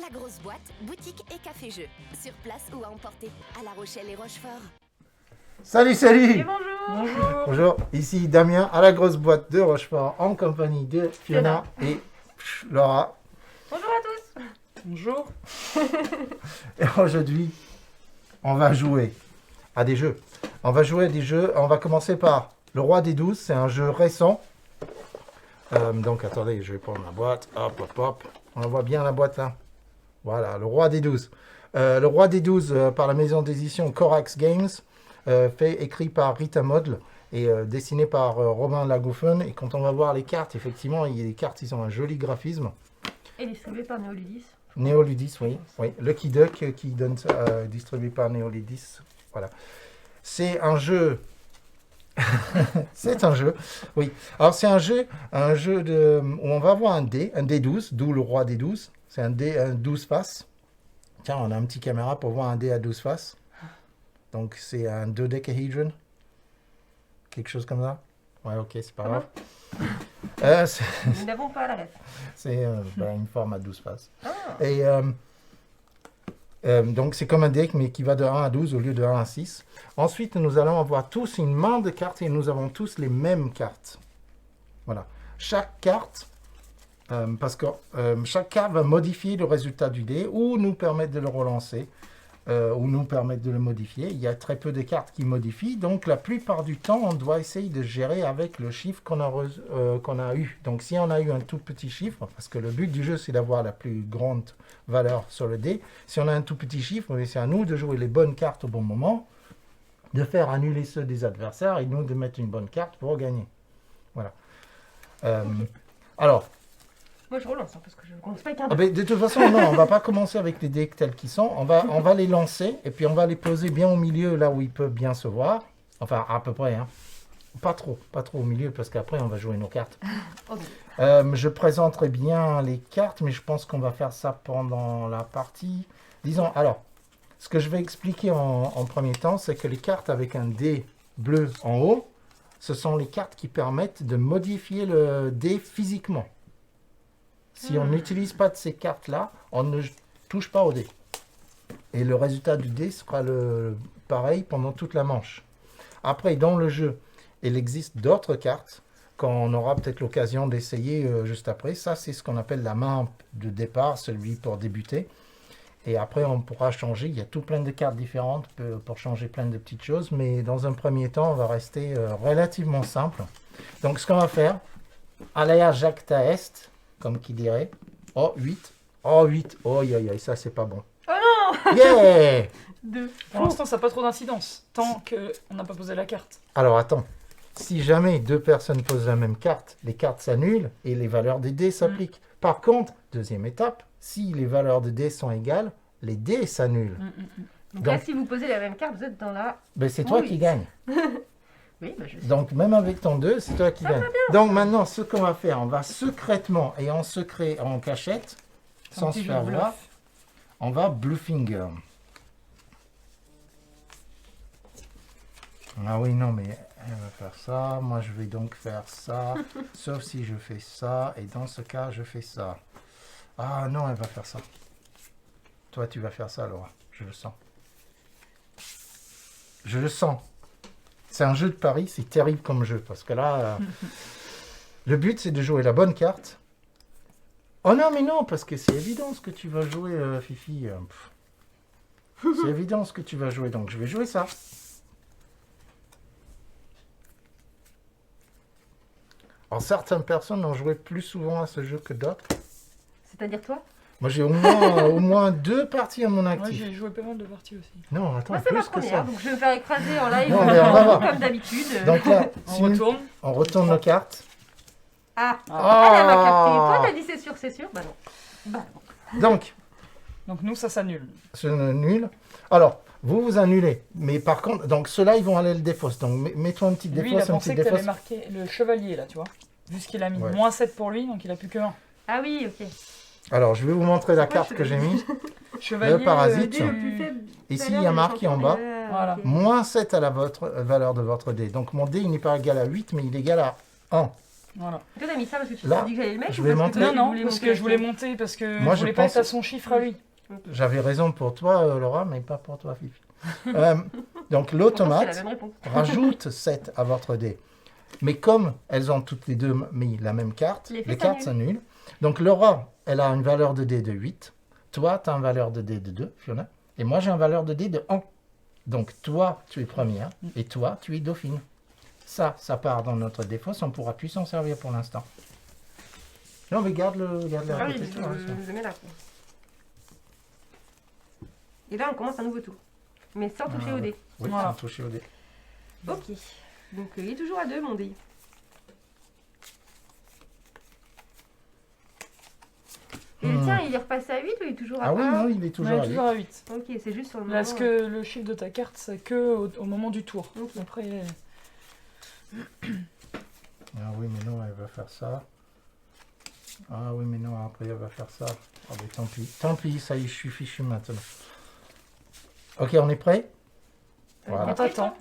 La grosse boîte, boutique et café-jeu. Sur place ou à emporter. À La Rochelle et Rochefort. Salut, salut! Et bonjour. Bonjour. Bonjour, ici Damien à la grosse boîte de Rochefort en compagnie de Fiona et Laura. Bonjour à tous. Bonjour. Et aujourd'hui, on va jouer à des jeux. On va jouer à des jeux. On va commencer par Le Roi des 12. C'est un jeu récent. Donc attendez, je vais prendre la boîte. Hop, hop, hop. On voit bien la boîte là. Voilà, Le Roi des 12. Le Roi des 12 par la maison d'édition Corax Games. Écrit par Rita Modl et dessiné par Romain Lagouffen. Et quand on va voir les cartes, effectivement, les cartes, ils ont un joli graphisme. Et distribué par Neoludis. Neoludis, oui. Lucky Duck qui donne ça, distribué par Neoludis. Voilà. C'est un jeu. C'est un jeu. Oui. Alors c'est un jeu où on va avoir un dé 12, d'où le roi des 12. C'est un dé 12 faces. Tiens, on a un petit caméra pour voir un dé à 12 faces. Donc c'est un dodecahedron. Quelque chose comme ça. Ouais, ok, c'est pas grave. Nous n'avons pas la ref. C'est une forme à 12 faces. Ah. Et donc c'est comme un deck mais qui va de 1 à 12 au lieu de 1 à 6. Ensuite nous allons avoir tous une main de cartes et nous avons tous les mêmes cartes. Voilà. Chaque carte, parce que chaque carte va modifier le résultat du dé ou nous permettre de le relancer. Ou nous permettre de le modifier. Il y a très peu de cartes qui modifient, donc la plupart du temps, on doit essayer de gérer avec le chiffre qu'on a eu. Donc si on a eu un tout petit chiffre, parce que le but du jeu, c'est d'avoir la plus grande valeur sur le dé, si on a un tout petit chiffre, c'est à nous de jouer les bonnes cartes au bon moment, de faire annuler ceux des adversaires et nous de mettre une bonne carte pour gagner. Voilà. Alors, Moi je relance parce que je ne commence pas avec un. de toute façon, non, on va pas commencer avec les dés tels qu'ils sont. On va les lancer et puis on va les poser bien au milieu, là où ils peuvent bien se voir. Enfin, à peu près. Hein. Pas trop au milieu parce qu'après on va jouer nos cartes. Ok. Je présenterai bien les cartes, mais je pense qu'on va faire ça pendant la partie. Disons, alors, ce que je vais expliquer en premier temps, c'est que les cartes avec un dé bleu en haut, ce sont les cartes qui permettent de modifier le dé physiquement. Si on n'utilise pas de ces cartes-là, on ne touche pas au dé. Et le résultat du dé sera pareil pendant toute la manche. Après, dans le jeu, il existe d'autres cartes qu'on aura peut-être l'occasion d'essayer juste après. Ça, c'est ce qu'on appelle la main de départ, celui pour débuter. Et après, on pourra changer. Il y a tout plein de cartes différentes pour changer plein de petites choses. Mais dans un premier temps, on va rester relativement simple. Donc, ce qu'on va faire, Alea Jacta Est, comme qui dirait. Oh, 8. Oh, 8. Oh, ça, c'est pas bon. Oh non. Yeah! 2. Pour l'instant, ça n'a pas trop d'incidence, tant qu'on n'a pas posé la carte. Alors, attends. Si jamais deux personnes posent la même carte, les cartes s'annulent et les valeurs des dés s'appliquent. Par contre, deuxième étape, si les valeurs des dés sont égales, les dés s'annulent. Donc là, Donc- si vous posez la même carte, vous êtes dans la. Ben, c'est toi Oui. qui gagne. Oui, bah je sais. Donc, même avec ton 2, c'est toi qui gagne. Donc, maintenant, ce qu'on va faire, on va secrètement et en secret, en cachette, sans se petit jeu faire de voir, bluff. on va bluffinger. Ah oui, non, mais elle va faire ça. Moi, je vais donc faire ça. Sauf si je fais ça. Et dans ce cas, je fais ça. Ah non, elle va faire ça. Toi, tu vas faire ça, Laura. Je le sens. Je le sens. C'est un jeu de paris, c'est terrible comme jeu. Parce que là, le but, c'est de jouer la bonne carte. Oh non, mais non, parce que c'est évident ce que tu vas jouer, Fifi. C'est évident ce que tu vas jouer. Donc, je vais jouer ça. Alors, certaines personnes ont joué plus souvent à ce jeu que d'autres. C'est-à-dire toi. Moi, j'ai au moins 2 parties à mon Moi, actif. j'ai joué pas mal de parties aussi. Non, attends, Moi, c'est ma plus que première, ça. donc je vais me faire écraser en live. Non, mais on va voir. Comme d'habitude. Donc là, On retourne. on retourne nos cartes. Ah, Ah. elle m'a capté. Toi, t'as dit c'est sûr. Bah non. Bah non. Donc, Donc nous, ça s'annule. c'est nul. Alors, vous annulez. Mais par contre, donc ceux-là, ils vont aller le défausse. Donc, mets-toi une petite Lui, il a défausse, un pensé petit que t'allais défausse. marquer le chevalier, là, tu vois. Vu ce qu'il a mis. Ouais. Moins 7 pour lui, donc il a plus que 1. Ah oui, ok. Alors, je vais vous montrer la Pourquoi carte que j'ai mise. Chevalier, parasite. Le dé le plus faible. Ici, il y a marqué en bas. Voilà. Moins 7 à la valeur de votre dé. Donc, mon dé, il n'est pas égal à 8, mais il est égal à 1. Voilà. Toi, t'as mis ça parce que tu Là, t'es dit que j'allais le mettre je ou vais parce que montrer. toi, tu Non, voulais parce monter que la je voulais tienne monter, parce que Moi, je je voulais pas pense- être à son chiffre à lui. J'avais raison pour toi, Laura, mais pas pour toi, Fifi. Donc, Pourtant, c'est la l'automate bonne réponse. rajoute 7 à votre dé. Mais comme elles ont toutes les deux mis la même carte, Les les faits cartes s'annulent. s'annulent. Donc, Laura, elle a une valeur de dé de 8. Toi, tu as une valeur de dé de 2, Fiona. Et moi, j'ai une valeur de dé de 1. Donc, toi, tu es première. Et toi, tu es dauphine. Ça part dans notre défausse. On ne pourra plus s'en servir pour l'instant. Non, mais garde-le à Ah oui, côté de toi, hein, ça. je le mets là. Quoi. Et là, on commence un nouveau tour. Mais sans toucher Ah, au dé. Oui, Voilà. sans toucher au dé. Ok. Donc, il est toujours à 2, mon dé. Et le tien, il est repassé à 8 ou il est toujours à Ah oui, 1? non, il est toujours Ouais, à 8. toujours à 8. Ok, c'est juste sur le Là, moment. est-ce que le chiffre de ta carte, c'est que au moment du tour. Ok. Après, Ah oui, mais non, elle va faire ça. Ah oui, mais non, après elle va faire ça. Ah mais tant pis. Tant pis, ça y est, je suis fichu maintenant. Ok, on est prêt? Voilà. on t'attend.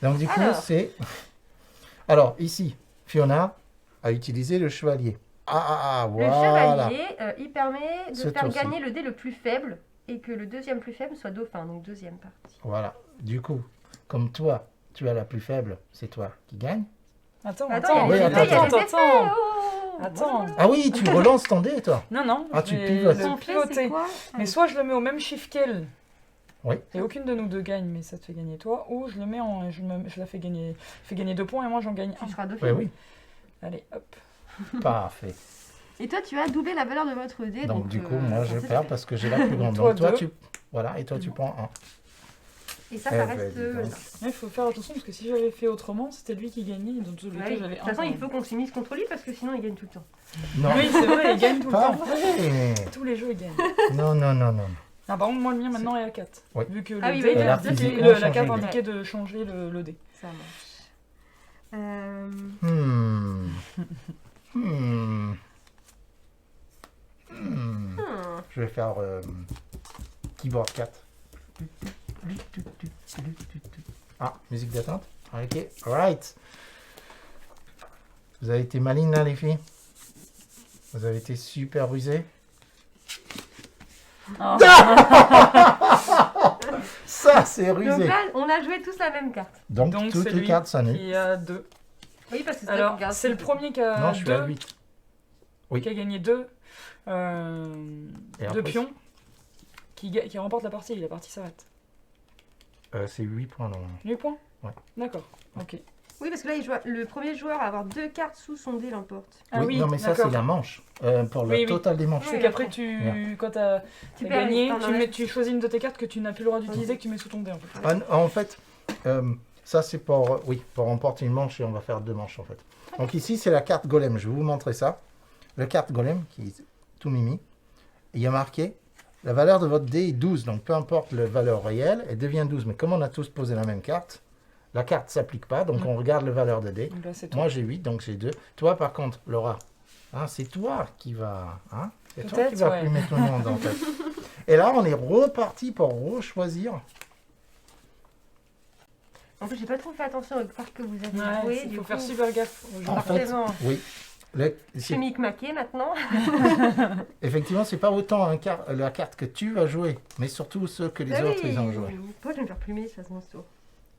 Donc du coup, Alors. c'est... Alors, ici, Fiona a utilisé le chevalier. Ah, Le voilà. chevalier, il permet de Ce faire tour-ci. gagner le dé le plus faible et que le deuxième plus faible soit dauphin, donc deuxième partie. Voilà. Du coup, comme toi, tu as la plus faible, c'est toi qui gagne. Attends, Attends, il y a des effets, il y a des attends. Oh Attends. Ah oui, tu relances ton dé, toi. Non, non. Ah, je tu vais pivotes. le Son fait, c'est pivoter. quoi? Mais soit je le mets au même chiffre qu'elle. Oui. Et aucune de nous deux gagne, mais ça te fait gagner toi. Ou je le mets en. Je la fais gagner 2 points et moi j'en gagne Tu 1. seras dauphin. Oui, oui. Allez, hop. Parfait. Et toi, tu as doublé la valeur de votre dé. Donc du coup, moi, je pensez perds que- parce que j'ai la plus grande. Toi, Donc toi, deux. tu... Voilà, et toi, tu prends 1. Et ça Eh ben, reste dis là. donc. Mais il faut faire attention parce que si j'avais fait autrement, c'était lui qui gagnait. Dans tous les Ouais, cas, de j'avais toute façon, 1. il faut qu'on s'immisce contre lui parce que sinon, il gagne tout le temps. Non, Oui, c'est vrai, il gagne tout le pas temps. vrai. Tous les jeux, il gagne. Non, non, non, non. Ah, par contre, moi, le mien maintenant est à 4. Oui. Vu que Ah le oui, dé, oui, Elle a le dé, physiquement la changé carte le dé. indiquait de changer le dé. Ça marche. Je vais faire keyboard 4. Ah, musique d'attente. Ok, right. Vous avez été malines là, les filles. Vous avez été super rusés. Ah. Ça, c'est Donc rusé. là, on a joué tous la même carte. Donc, Donc, toutes c'est les lui cartes s'annulent. qui a 2. Oui, parce que c'est Alors, c'est le premier qui a Non, je suis à 2, 8. qui a gagné 2 Et de après, pions, qui remporte la partie. La partie s'arrête. c'est 8 points normalement. 8 points. Ouais. D'accord, ok. Oui, parce que là, le premier joueur à avoir 2 cartes sous son dé l'emporte. Ah oui, non, mais ça, d'accord. c'est la manche. Pour le Oui, oui. total des manches. C'est Oui, qu'après, d'accord. quand t'as Tu t'as gagné, t'en enlèves. tu choisis une de tes cartes que tu n'as plus le droit d'utiliser, que tu mets sous ton dé en fait. En fait, ça c'est pour remporter une manche et on va faire 2 manches en fait. Donc ici c'est la carte golem, je vais vous montrer ça. La carte golem qui est tout mimi. Il y a marqué la valeur de votre dé est 12, donc peu importe la valeur réelle, elle devient 12. Mais comme on a tous posé la même carte, la carte ne s'applique pas, donc on regarde la valeur de dé. Donc là, c'est toi. Moi j'ai 8, donc j'ai 2. Toi par contre, Laura, hein, c'est toi qui va... Hein, c'est toi qui Peut-être, va ouais. plus mettre le monde en fait. Et là on est reparti pour rechoisir. En plus, j'ai pas trop fait attention aux cartes que vous avez Ouais, jouées. il du faut coup, faire super gaffe aux jeux. En fait, forcément, oui. je suis micmaquée maintenant. Effectivement, c'est pas autant la carte que tu vas jouer, mais surtout ceux que les Ah autres oui. ils ont joué. Moi, je vais me faire plumer, ça se monte tour.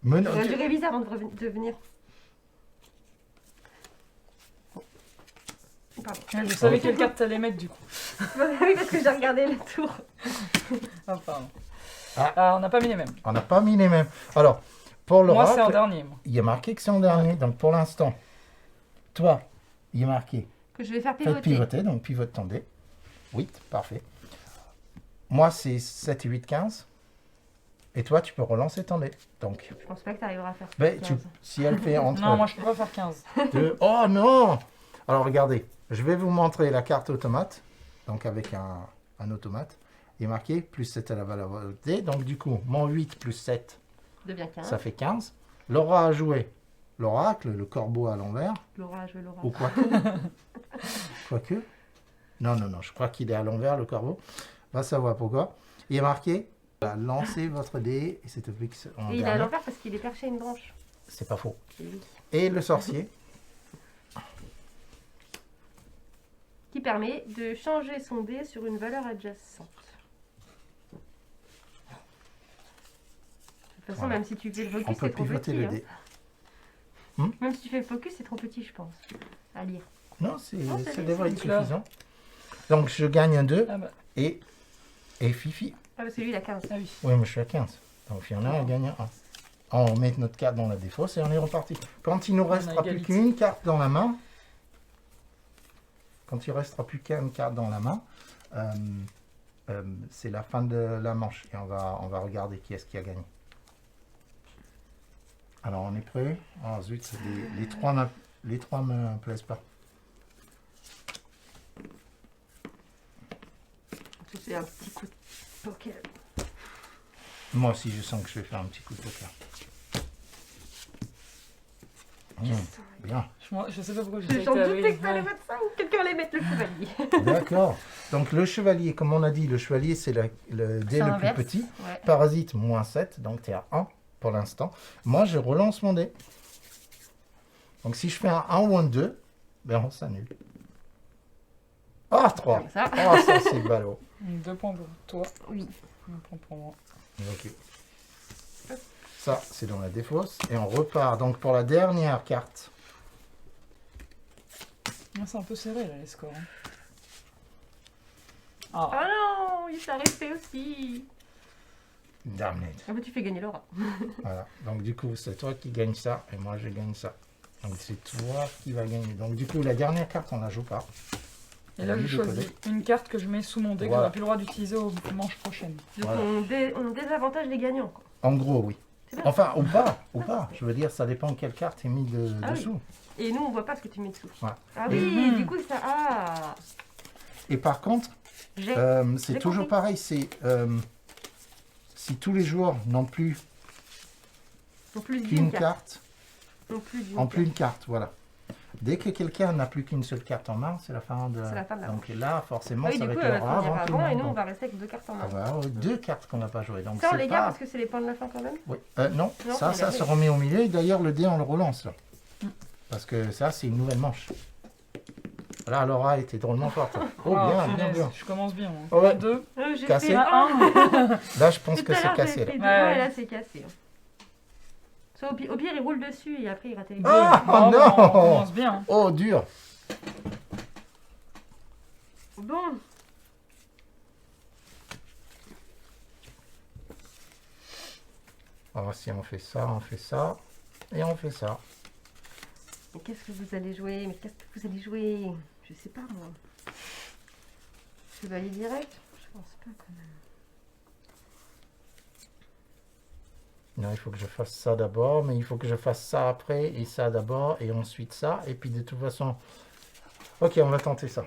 Mais non, J'aurais dû réviser avant de venir. Pardon. Je savais Ok. quelle carte t'allais mettre du coup. Oui, parce que j'ai regardé le tour. Ah, pardon. Ah. Ah, on n'a pas mis les mêmes. on n'a pas mis les mêmes. Alors, pour Moi, c'est en l'oracle, dernier. Moi. il y a marqué que c'est en dernier. Donc pour l'instant, toi, il y a marqué Que je vais faire faites pivoter. pivoter, donc pivote ton dé. 8, parfait. Moi, c'est 7 et 8, 15. Et toi, tu peux relancer ton dé. Donc, Je pense pas que tu arriveras à faire ben, 15. si elle fait entre Non, moi, je peux pas faire 15. 2... Oh non! Alors regardez, je vais vous montrer la carte automate, donc avec un automate. Il est marqué plus 7 à la valeur D, donc du coup, mon 8 plus 7, Devient 15. ça fait 15. Laura a joué l'oracle, le corbeau à l'envers, Laura a joué Laura. ou quoique. Quoique. Non, non, non, je crois qu'il est à l'envers, le corbeau. Va savoir pourquoi. Il est marqué, lancez votre dé, et c'est fixe en Et il est à dernier. l'envers parce qu'il est perché à une branche. C'est pas faux. Et oui. Et le sorcier, qui permet de changer son dé sur une valeur adjacente. De toute façon, Voilà. même si tu fais le On focus, peut c'est trop pivoter petit. le Hein. dé. Même si tu fais le focus, c'est trop petit, je pense, à lire. Non, c'est c'est devrait être c'est clair. suffisant. Donc je gagne un 2 Ah bah, et Fifi. Ah, parce que lui, il a 15. ah oui. Oui, mais je suis à 15. Donc Fiona, elle gagne un 1. On met notre carte dans la défausse et on est reparti. Quand il nous restera plus égalité. qu'une carte dans la main, c'est la fin de la manche et on va regarder qui est-ce qui a gagné. Alors on est prêt? Ah zut, les trois me plaisent pas. C'est un petit coup de poker. Moi aussi je sens que je vais faire un petit coup de poker. Bien. Je sais pas pourquoi Je j'ai j'en été doutais avec- que t'allais ouais. mettre ça ou quelqu'un allait mettre le chevalier. D'accord. Donc le chevalier, comme on a dit, le chevalier c'est le dé Ça le inverse. plus petit. Ouais. Parasite, moins 7, donc tu es à 1 pour l'instant. Moi, je relance mon dé. Donc si je fais un 1 ou un 2, ben on s'annule. Ah, 3. Comme ça. Ah, ça c'est ballot. 2 points pour toi, Oui. 1 point pour moi. Ok. Ça, c'est dans la défausse. Et on repart donc pour la dernière carte. Ah, c'est un peu serré là les scores. Hein. Ah, Oh non, il s'est arrêté aussi. Damn it. Ah bah tu fais gagner Laura. Voilà. Donc du coup, c'est toi qui gagne ça et moi je gagne ça. Donc c'est toi qui vas gagner. Donc du coup, la dernière carte, on la joue pas. et là on a je mis de choisis côté. une carte que je mets sous mon dé que Voilà. j'aurai plus le droit d'utiliser aux manches prochaines. Donc Voilà. on désavantage les gagnants. Quoi. En gros, oui. C'est bien. Enfin, ou pas. Je veux dire, ça dépend quelle carte est mise Ah oui. dessous. Et nous, on voit pas ce que tu mets dessous. Ouais. Ah oui, Mhm. du coup, ça... Ah, Et par contre, j'ai... c'est J'ai toujours compris. pareil. C'est si tous les joueurs n'ont plus En plus qu'une d'une carte. carte, En plus d'une en plus carte. une carte, voilà. Dès que quelqu'un n'a plus qu'une seule carte en main, c'est la fin de. C'est la fin de la Donc là, forcément, Ah oui, ça du va coup, être elle va Laura finir avant tout le avant et monde. nous, on donc. va rester avec 2 cartes en main. Ah bah, deux cartes qu'on n'a pas jouées. Donc Ça, on c'est les pas... garde parce que c'est les points de la fin quand même. Oui. Non, Non, ça on les se garde. remet au milieu. Et d'ailleurs, le dé, on le relance là. Mm. Parce que ça, c'est une nouvelle manche. Là, Laura était drôlement forte. Oh, Ah, bien, bien, punaise, bien. Je commence bien. Hein. Oh, ouais. 2, J'ai Cassé. fait à 1. 1. Là, je pense Tout que à c'est l'heure, cassé. j'ai Là. fait 2. Ouais. Ouais, là, c'est cassé. Soit au pire, il roule dessus et après, il rate les deux. Ah, Bon, non. On commence bien. Hein. Oh, dur. Bon. Alors, si on fait ça, et on fait ça. Mais qu'est-ce que vous allez jouer? Mais qu'est-ce que vous allez jouer? Je sais pas, moi. Chevalier direct? Je pense pas, quand même. Non, il faut que je fasse ça d'abord, mais il faut que je fasse ça après, et ça d'abord, et ensuite ça. Et puis, de toute façon... Ok, on va tenter ça.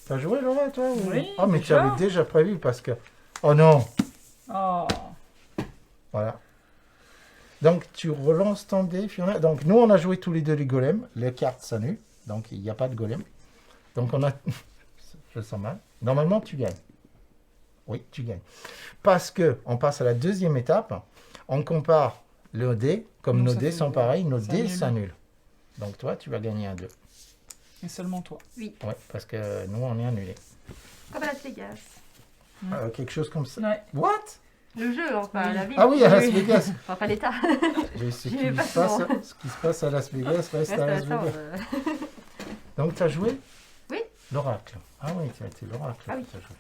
T'as joué, Laura, toi ou... Oui, Ah, mais tu déjà. avais déjà prévu, parce que... Oh non. Oh. Voilà. Donc, tu relances ton dé, Fiona. Donc, nous, on a joué tous les deux les golems. Les cartes s'annulent. Donc, il n'y a pas de golem. Donc, on a... Je le sens mal. Normalement, tu gagnes. Oui, tu gagnes. Parce que on passe à la deuxième étape. On compare le dé. Comme Donc, nos ça dés fait sont pareils, nos ça dés annule. s'annulent. Donc, toi, tu vas gagner un 2. Et seulement toi. Ouais, parce que nous, on est annulés. Comme à Las Vegas. Quelque chose comme ça. Ouais. What? Le jeu, enfin, Oui. la vie. Ah oui, à Las Vegas. Enfin, pas l'état. Et ce J'y qui vais pas se passe, souvent. ce qui se passe à Las Vegas reste Reste à à Las ça, Vegas. Donc, tu as joué? Oui. L'oracle. Ah oui, tu as été l'oracle. Ah oui. que t'as joué.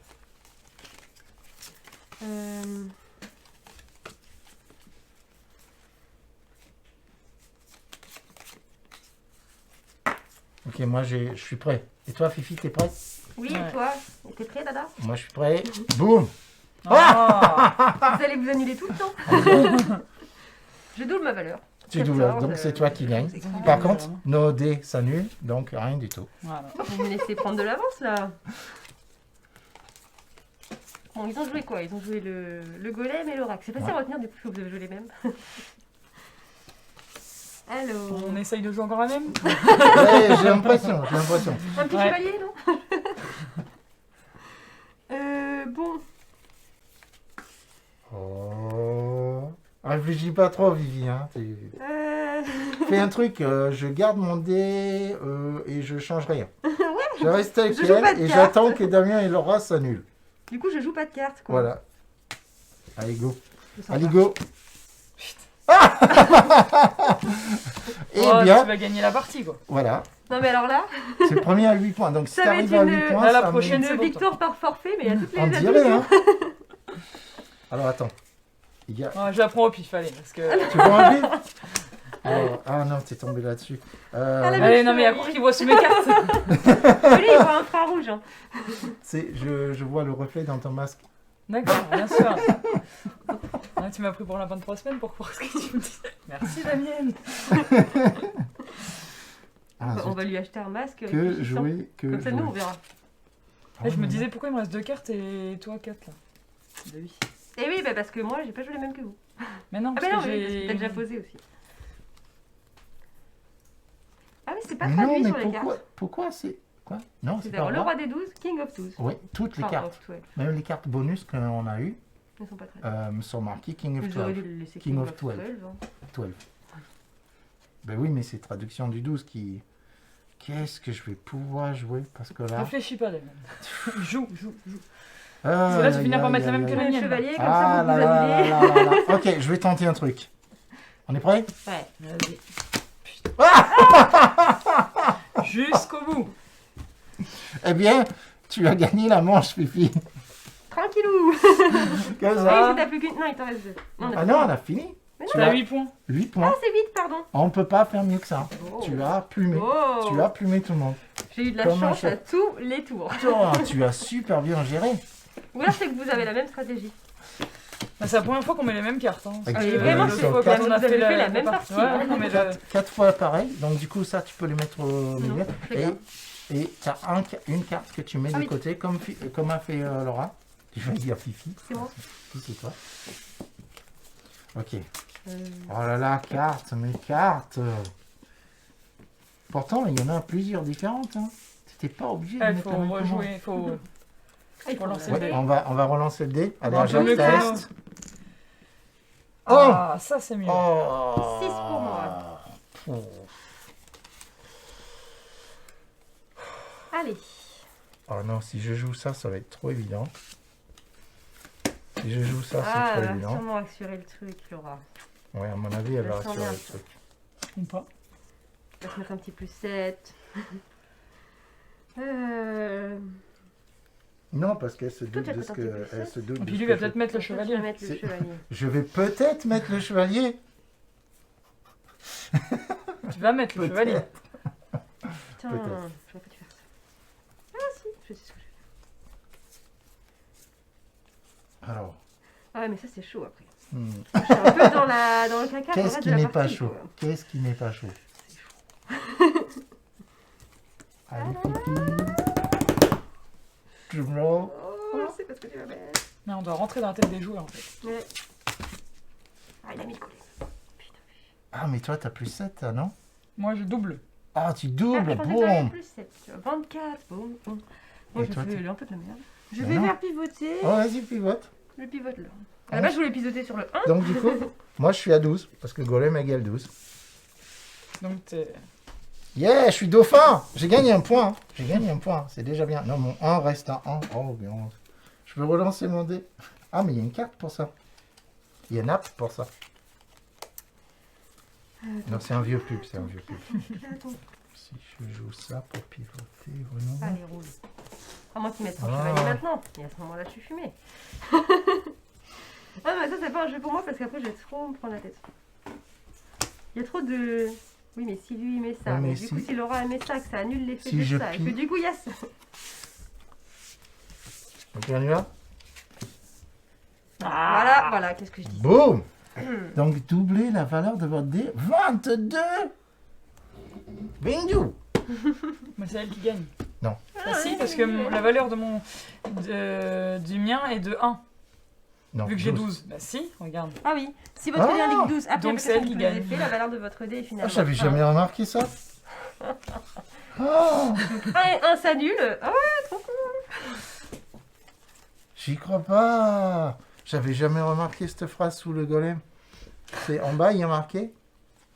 Ok, moi je suis prêt. Et toi, Fifi, t'es prête? Oui, Ouais. et toi? T'es prêt, Dada? Moi, je suis prêt. Boum! Ah. Vous allez vous annuler tout le temps. Je double ma valeur. Tu doubles, 14, donc c'est toi qui gagne. c'est Ils ont Par doublé, contre, hein. nos dés s'annulent, donc rien du tout. Voilà. Vous me laissez prendre de l'avance, là. Bon, ils ont joué quoi? Ils ont joué le golem et l'oracle. C'est facile à retenir, du coup, vous avez joué les mêmes. Alors... On essaye de jouer encore la même. Ouais, j'ai l'impression, j'ai l'impression. Un petit Ouais. chevalier, non? Bon. Oh. Réfléchis pas trop, Vivi. Hein. Euh... fais un truc, je garde mon dé et je change rien. Je reste tel Je joue pas quel de et cartes. j'attends que Damien et Laura s'annulent. Du coup, je joue pas de cartes. Quoi. Voilà. Allez, go. C'est sympa. Allez, go. Eh Oh, bien, tu vas gagner la partie, quoi. voilà. Non, mais alors là, C'est le premier à 8 points. Donc, si Ça va t'arrives être à une- 8 points, Là, la ça prochaine, met- c'est une bon, victoire par forfait, mais il y a toutes les On à dirait, tous les hein. jours. Alors, attends. Il y a... Ouais, je la prends au pif, allez, parce que... Tu vois un livre Ah non, t'es tombé là-dessus. Allez, non, mais il y a court qui voit sous mes cartes. Lui, il voit infrarouge. Hein. je vois le reflet dans ton masque. D'accord, bien sûr. Ah, tu m'as pris pour la 23 semaines pour croire ce que tu me dis. Merci, Damienne. Ah, On zut. va lui acheter un masque. Que réfléchissant. jouer, que Comme ça, jouer. nous, on verra. Ah, Je me non, disais pourquoi il me reste 2 cartes et toi 4 là. Bah oui. Et oui, bah, parce que moi, j'ai pas joué les mêmes que vous. Mais non, Ah, parce bah non, que oui, parce que j'ai... t'as déjà posé aussi. Ah, mais c'est pas Mais traduit non, mais sur les cartes. pourquoi c'est... Quoi Non, c'est C'est pas alors le roi. roi des 12, King of 12. Oui, toutes les Enfin, cartes. of 12. Même les cartes bonus qu'on a eues Ne sont pas traduits. sont marquées King of Vous auriez 12. dû le laisser King King of of 12. 12. hein. 12. Ben oui, mais c'est traduction du 12 qui... Qu'est-ce que je vais pouvoir jouer? Parce que là... Réfléchis pas, Damienne. Joue. Ah, Parce que là, tu finis par mettre la même Vous que avez la le mienne. chevalier, comme Ah ça, là vous là vous là annulez. là là là. Ok, je vais tenter un truc. On est prêt? Ouais. Vas-y. Jusqu'au bout. Eh bien, tu as gagné la manche, Fifi. Tranquillou. Comme Ah ça. oui, t'as plus qu'une. Non, il t'en reste deux. Non, Ah non, on a fini. Mais Tu T'as as 8 points. 8 Ah, points. c'est vite, pardon. On ne peut pas faire mieux que ça. Oh. Tu as plumé. Oh. Tu as plumé tout le monde. J'ai eu de la Comme un chance chat. à tous les tours. Toi, tu as super bien géré. Ou alors c'est que vous avez la même stratégie. Bah, c'est la première fois qu'on met les mêmes cartes. Hein. Avec- Et vraiment, sur c'est fois quatre- qu'on a vous avez fait fait la même partie. Ouais, non, mais le- 4 fois pareil. Donc, du coup, ça, tu peux les mettre au milieu. Non, très bien. Et tu as une carte que tu mets Ah de oui. côté, comme a fait Laura. Je vais dire Fifi. C'est moi. Fifi, c'est toi. Ok. Oh là là, cartes, mes cartes. Pourtant, il y en a plusieurs différentes. Hein. T'étais pas obligé de Il mettre faut la même que moi. rejouer, faut... Ah, il faut lancer Ouais, le dé. on va relancer le dé. Allez, Un un peu mieux que test. Oh, Ah, ça c'est mieux. oh. 6 pour moi. Oh. Allez. Oh non, si je joue ça, ça va être trop évident. Si je joue ça, Ah, c'est elle trop va évident. sûrement assurer le truc, Laura. Ouais, à mon avis, elle Je va le sens assurer bien. le truc. Ou pas. On va se mettre un petit plus 7. Non, parce qu'elle se doute Toi, tu de as ce tenté que... plus Elle sept. se doute Et de puis ce lui que va peut-être mettre le Je vais chevalier. mettre le C'est- chevalier. Je vais peut-être mettre le chevalier. Tu vas mettre le chevalier. Putain, Peut-être. j'aurais pas dû faire ça. Ah si, je sais ce que je vais Alors, faire. Ah ouais, mais ça c'est chaud après. hmm, Je suis un peu dans le caca. pour le qu'est-ce reste qui de la n'est pas partie, chaud? quoi. Qu'est-ce qui n'est pas chaud? Allez, Fifi. Drumroll. Oh, je sais pas ce que tu vas mettre. Mais on doit rentrer dans la tête des joueurs en fait. Ouais. Ah, il a mis le collet. Putain. Ah, mais toi, t'as plus 7, là, non? Moi je double. Ah, tu Ah, doubles, je pensais que t'avais boum. plus 7. Tu vois, 24, boum, boum. Moi, Et je toi, fais un peu de la merde. Je Mais vais non. faire pivoter. Oh, vas-y, pivote. Je pivote là. À la base, je voulais pivoter sur le 1. Donc, du coup, moi, je suis à 12, parce que Golem égale 12. Donc t'es... Yeah, je suis dauphin. J'ai gagné un point. Hein. J'ai gagné un point. C'est déjà bien. Non, mon 1 reste un 1. Oh, bien. Je peux relancer mon dé. Ah, mais il y a une carte pour ça. Il y a une app pour ça. Non, c'est un vieux pub. C'est un vieux pub. Si je joue ça pour pivoter, vraiment. Allez, roule. À moi qui mette son Ah. chevalier maintenant. Et à ce moment-là, je suis fumée. Ah, mais ça, c'est pas un jeu pour moi parce qu'après, je vais trop me prendre la tête. Il y a trop de. Oui, mais si lui il met ça, Ouais, mais mais du coup, si- si Laura elle met ça, que ça annule l'effet si de je ça, et que plie- du coup, il y a ça. Ok, on y va. Voilà, voilà, qu'est-ce que je dis. Boum. Donc, doublez la valeur de votre dé. 22. Bingo. Mais c'est elle qui gagne. Non. Bah si, parce que la valeur de mon... du mien est de 1. Non, Vu que j'ai 12. Bah si, regarde. Ah oui, si votre Ah. dé indique 12, après Donc avec c'est elle le qui plus gagne. effet, la valeur de votre dé est Ah, finalement. j'avais jamais remarqué ça. Oh, Un s'annule. Ah ouais, trop cool. j'y crois pas. J'avais jamais remarqué cette phrase sous le golem. C'est en bas, il y a marqué.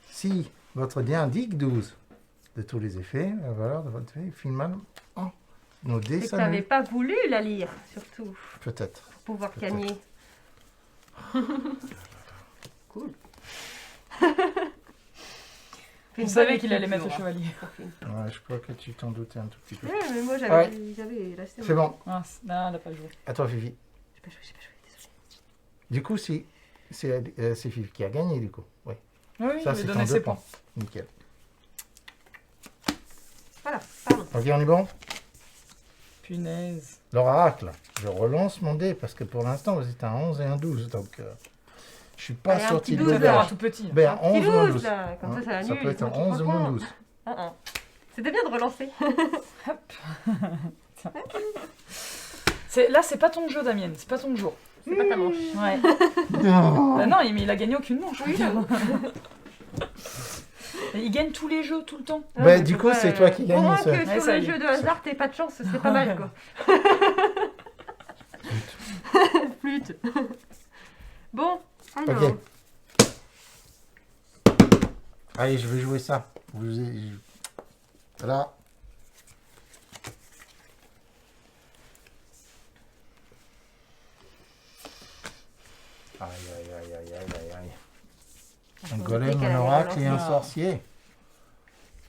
Si votre dé indique 12. De tous les effets, la valeur de votre dé finalement. Oh, nos dés C'est que tu n'avais s'annulent. pas voulu la lire, surtout, Peut-être. pour pouvoir Peut-être. gagner. Cool. Je savais qu'il allait mettre le chevalier. Ouais, je crois que tu t'en doutais un tout petit peu. Ouais, mais moi Ouais. j'avais là, C'est bon. Ah, non, elle n'a pas joué. À toi, Fifi. J'ai pas joué, désolé. Du coup, c'est Fifi qui a gagné, du coup. Oui. Oui, Ça, il c'est lui ton donné 2 ses points. points. Nickel. Voilà, pardon. Ok, on est bon? Punaise. L'oracle. Je relance mon dé parce que pour l'instant, vous êtes un 11 et un 12. Donc, je suis pas Allez, un sorti petit de 12, Ça fait un l'auberge. tout petit. Ben, Un petit 11 ou un 12, 12. là, comme Hein, ça ça annule, peut être un moi, tu 11 ou prends un point. 12. C'était bien de relancer. Là, c'est pas ton jeu, Damien. C'est pas ton jour. C'est pas ta manche. Ouais. Non. Bah non, mais il a gagné aucune manche. Oui, j'avoue. Et il gagne tous les jeux, tout le temps. Non, Ben, mais du faut coup, pas, c'est toi qui Au gagne. moins ça. que Ouais, sur ça le y est. jeu de hasard, t'aies pas de chance, c'est pas mal quoi. Flûte. Bon, alors. Ok. Allez, je vais jouer ça. Voilà. Aïe, aïe, aïe, aïe, aïe, aïe, aïe. Un golem, un oracle et un relancer. sorcier.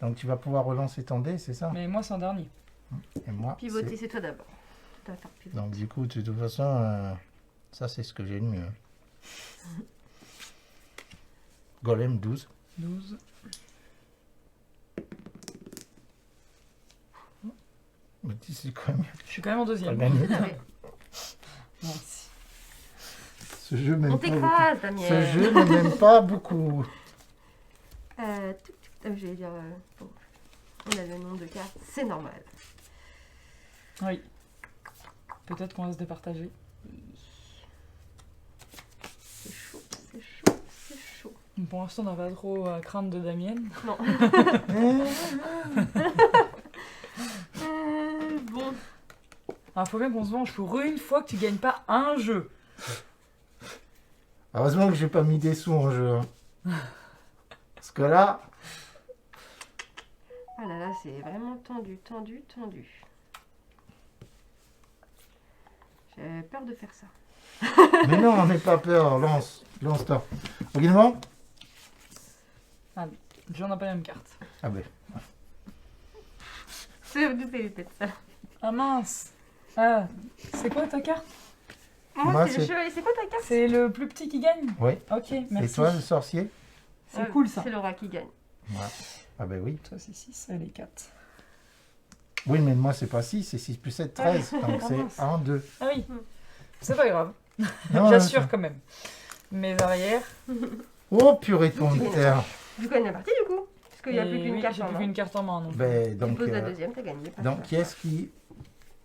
Donc tu vas pouvoir relancer ton dé, c'est ça? Mais moi, c'est en dernier. Et moi, Pivoter, c'est toi d'abord. Tu vas faire pivoter. donc du coup, de toute façon, ça c'est ce que j'ai de mieux. Golem 12. 12. Mais tu sais quand même, Je suis quand même en pas deuxième. gagné. Allez. Merci. Ce jeu m'aime On pas beaucoup. t'écrase, Damien. Ce jeu ne m'aime pas beaucoup. J'allais dire. Bon. On a le nom de carte, c'est normal. Oui. Peut-être qu'on va se départager. C'est chaud, c'est chaud, c'est chaud. Pour l'instant, on n'a pas trop à craindre de Damien. Non. Bon. Alors, faut bien qu'on se venge pour une fois que tu gagnes pas un jeu. Heureusement que j'ai pas mis des sous en jeu. Hein. Parce que là, Ah là là, c'est vraiment tendu, tendu, tendu. J'ai peur de faire ça. mais non, n'aie pas peur, lance-toi. Ok, bon? J'en ai pas la même carte. Ah ben, C'est peut-être ça. Ah mince. Ah, c'est quoi ta carte? Moi, Moi, c'est le c'est- chevalier. C'est quoi ta carte? C'est le plus petit qui gagne? oui. Ok, Et merci. toi, le sorcier? C'est cool ça. C'est Laura qui gagne. Ouais. Ah ben oui. Toi, c'est 6, elle est 4. Oui, mais moi, c'est pas 6, c'est 6 plus 7, 13. Donc Ah, c'est mince. 1, 2. Ah oui, c'est pas grave. Non, J'assure quand même. Mes arrières. Oh, purée de pomme de terre. Du coup, elle est partie du coup. Parce qu'il n'y a plus Et qu'une oui, carte j'ai en plus main. qu'une carte en main. Donc. Ben, Tu donc, poses la deuxième, t'as gagné. pas donc ça. qui est-ce qui...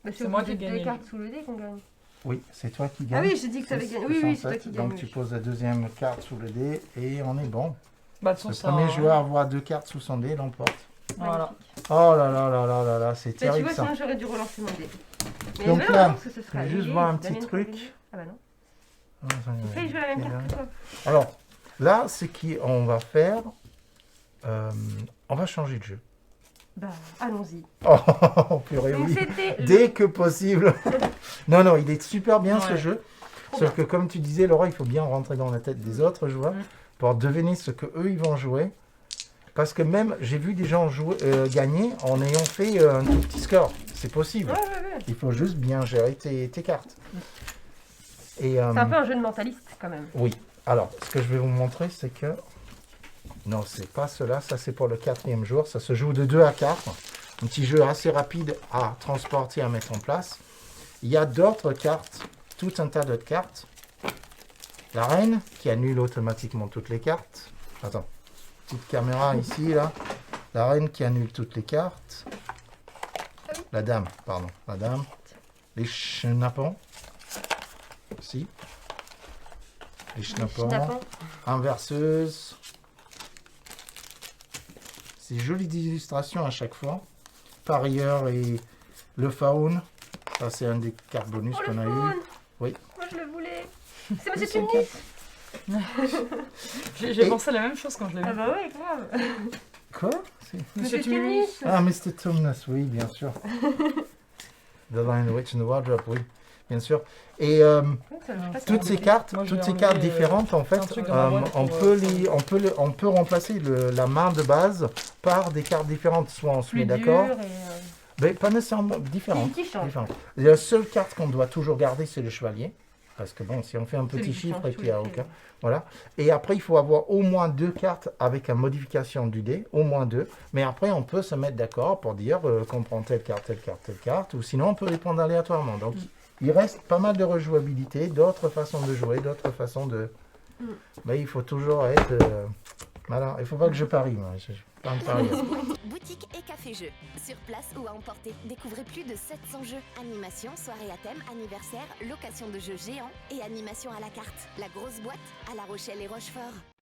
Bah, c'est moi qui ai deux gagné. cartes sous le dé qu'on gagne. Oui, c'est toi qui Ah gagne. oui, j'ai dit que ça avait gagné. Oui, oui, c'est toi qui gagne. Donc tu poses la deuxième carte sous le dé et on est bon. Bah, de toute Le façon, premier ça, joueur à avoir 2 cartes sous son dé l'emporte. Voilà. Oh là là là là là là, c'est Mais tu terrible vois, ça. sinon j'aurais dû relancer mon dé. Mais Donc je vais là, voir ce que ce sera. je vais juste Lily, voir un petit Damien, truc. Lily. Ah bah non. Ah, J'ai failli jouer la même carte que toi. Alors, là, ce qu'on va faire, on va changer de jeu. Bah, allons-y. Oh, purée, Donc oui. c'était Dès que possible. Non, non, il est super bien ce Ouais. jeu. Trop Sauf que comme tu disais, Laura, il faut bien rentrer dans la tête des autres joueurs Mm. pour deviner ce que eux ils vont jouer. Parce que même, j'ai vu des gens jouer, gagner en ayant fait un tout petit score. C'est possible. Ouais, ouais, ouais. Il faut juste bien gérer tes cartes. Et, C'est un peu un jeu de mentaliste quand même. oui. Alors, ce que je vais vous montrer, c'est que... Non, c'est pas cela. Ça, c'est pour le 4e jour. Ça se joue de 2 à 4. Un petit jeu assez rapide à transporter, à mettre en place. Il y a d'autres cartes, tout un tas d'autres cartes. La reine, qui annule automatiquement toutes les cartes. Attends, petite caméra ici, là. La reine qui annule toutes les cartes. La dame, pardon, la dame. Les chenapans. Si. Les chenapans. Schnappant. Inverseuse. C'est joli d'illustration à chaque fois. Parieur et le faune. Ça, c'est un des cartes bonus Oh, qu'on le a eu. faune. Oui. Moi je le voulais. C'est Oui, Monsieur c'est le Tunis. J'ai Et- pensé à la même chose quand je l'ai vu. Ah bah ouais, grave. Quoi? C'est- Monsieur Monsieur Tumnus. Tumnus. Ah, Mr. Tumnus, oui, bien sûr. The Lion, the Witch and the Wardrobe, oui, bien sûr. Et Ça marche pas, ça toutes marche ces pas. cartes, Moi, je vais toutes ces cartes enlever, différentes, en fait, un truc dans la boîte on pour, peut on peut on peut remplacer la main de base par des cartes différentes. Plus Mais dur d'accord? et, Mais pas nécessairement différentes. qui change. différentes. La seule carte qu'on doit toujours garder, c'est le chevalier. Parce que bon, si on fait un Celui petit qui chiffre change et tout qu'il n'y a le aucun. film. Voilà. Et après, il faut avoir au moins 2 cartes avec une modification du dé, au moins 2. Mais après, on peut se mettre d'accord pour dire qu'on prend telle carte, telle carte, telle carte, ou sinon on peut les prendre aléatoirement. Donc, il reste pas mal de rejouabilité, d'autres façons de jouer, d'autres façons de. Mais il faut toujours être. Voilà. Il ne faut pas que je parie, moi. Je pas me parier. Boutique et café-jeu. Sur place ou à emporter. Découvrez plus de 700 jeux. Animation, soirée à thème, anniversaire, location de jeux géants et animation à la carte. La grosse boîte à La Rochelle et Rochefort.